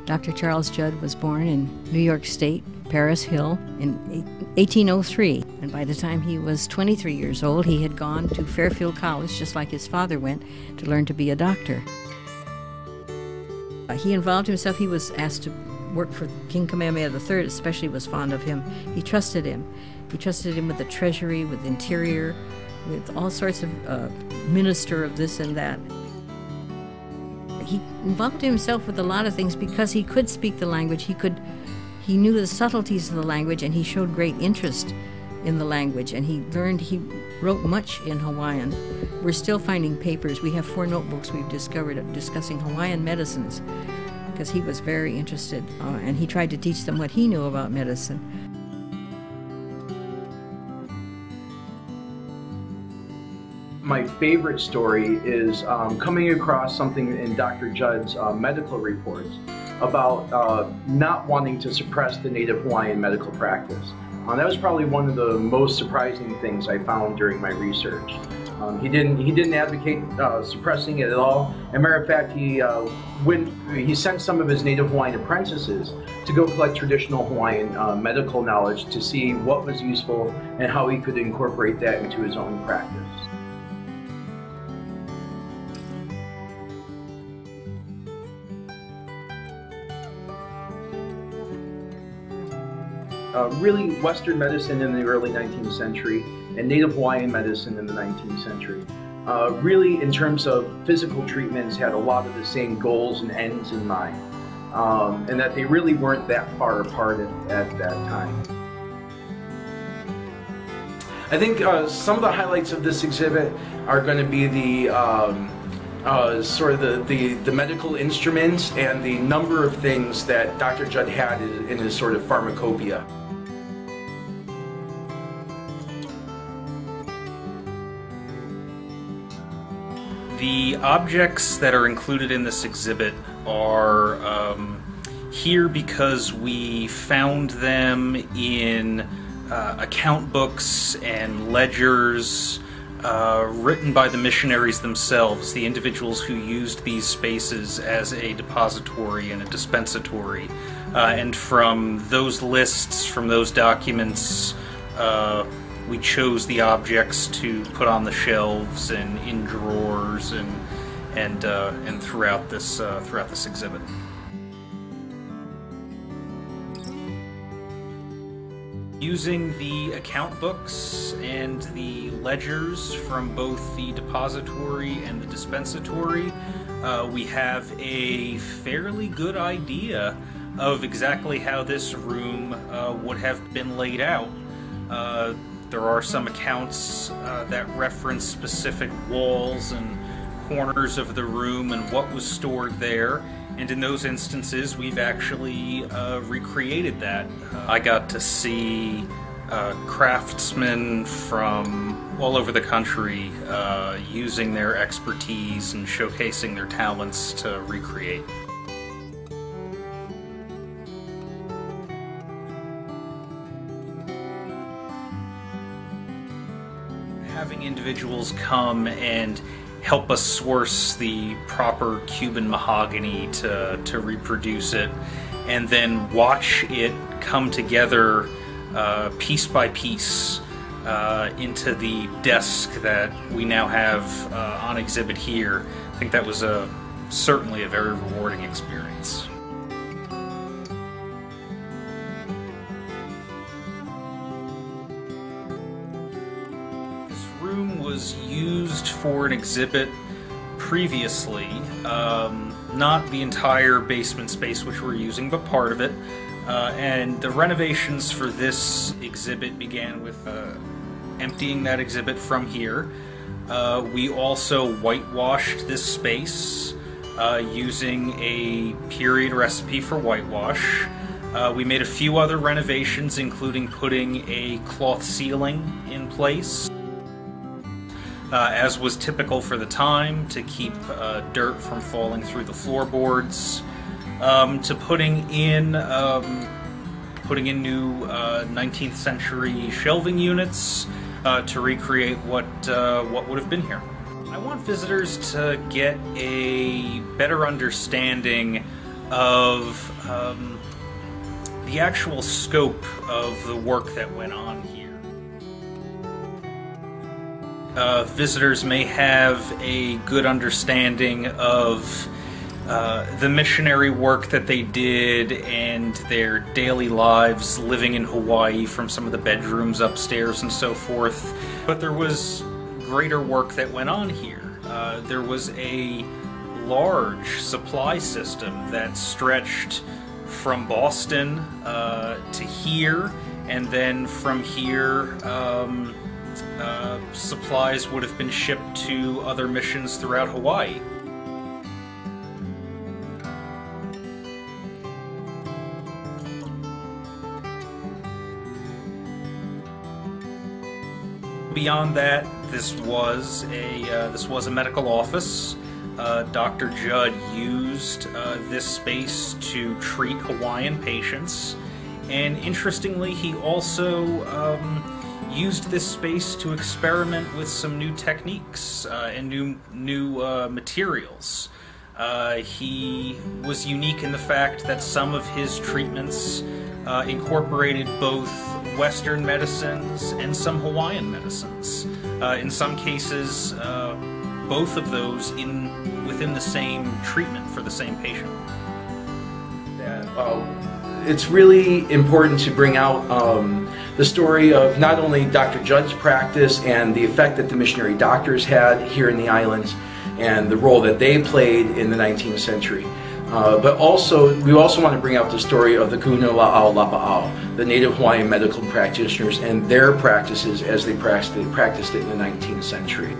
Dr. Charles Judd was born in New York State, Paris Hill, in 1803. And by the time he was 23 years old, he had gone to Fairfield College, just like his father went, to learn to be a doctor. He involved himself. He was asked to work for King Kamehameha III, especially was fond of him. He trusted him. He trusted him with the treasury, with interior, with all sorts of minister of this and that. He involved himself with a lot of things because he could speak the language. He knew the subtleties of the language, and he showed great interest in the language. And he wrote much in Hawaiian. We're still finding papers. We have 4 notebooks we've discovered of discussing Hawaiian medicines, because he was very interested, and he tried to teach them what he knew about medicine. My favorite story is coming across something in Dr. Judd's medical reports about not wanting to suppress the Native Hawaiian medical practice. That was probably one of the most surprising things I found during my research. He didn't advocate suppressing it at all. As a matter of fact, he sent some of his Native Hawaiian apprentices to go collect traditional Hawaiian medical knowledge to see what was useful and how he could incorporate that into his own practice. Really Western medicine in the early 19th century and Native Hawaiian medicine in the 19th century. Really, in terms of physical treatments, had a lot of the same goals and ends in mind, and that they really weren't that far apart at that time. I think some of the highlights of this exhibit are going to be the sort of the medical instruments and the number of things that Dr. Judd had in his sort of pharmacopoeia. The objects that are included in this exhibit are here because we found them in account books and ledgers written by the missionaries themselves, the individuals who used these spaces as a depository and a dispensatory. And from those lists, from those documents, we chose the objects to put on the shelves and in drawers and throughout this exhibit. Using the account books and the ledgers from both the depository and the dispensatory, we have a fairly good idea of exactly how this room would have been laid out. There are some accounts that reference specific walls and corners of the room and what was stored there, and in those instances we've actually recreated that. I got to see craftsmen from all over the country using their expertise and showcasing their talents to recreate. Having individuals come and help us source the proper Cuban mahogany to reproduce it, and then watch it come together piece by piece into the desk that we now have on exhibit here. I think that was certainly a very rewarding experience. Was used for an exhibit previously, not the entire basement space which we're using, but part of it, and the renovations for this exhibit began with emptying that exhibit from here. We also whitewashed this space using a period recipe for whitewash. We made a few other renovations, including putting a cloth ceiling in place, as was typical for the time, to keep dirt from falling through the floorboards, to putting in new 19th century shelving units to recreate what would have been here. I want visitors to get a better understanding of the actual scope of the work that went on here. Visitors may have a good understanding of the missionary work that they did and their daily lives living in Hawaii from some of the bedrooms upstairs and so forth. But there was greater work that went on here. There was a large supply system that stretched from Boston to here, and then from here supplies would have been shipped to other missions throughout Hawaii. Beyond that, this was a medical office. Dr. Judd used this space to treat Hawaiian patients, and interestingly, he also used this space to experiment with some new techniques and new materials. He was unique in the fact that some of his treatments incorporated both Western medicines and some Hawaiian medicines. In some cases, both of those within the same treatment for the same patient. It's really important to bring out the story of not only Dr. Judd's practice and the effect that the missionary doctors had here in the islands and the role that they played in the 19th century. But we also want to bring out the story of the Kuhunula'au Lapa'au, the Native Hawaiian medical practitioners and their practices as they practiced it in the 19th century.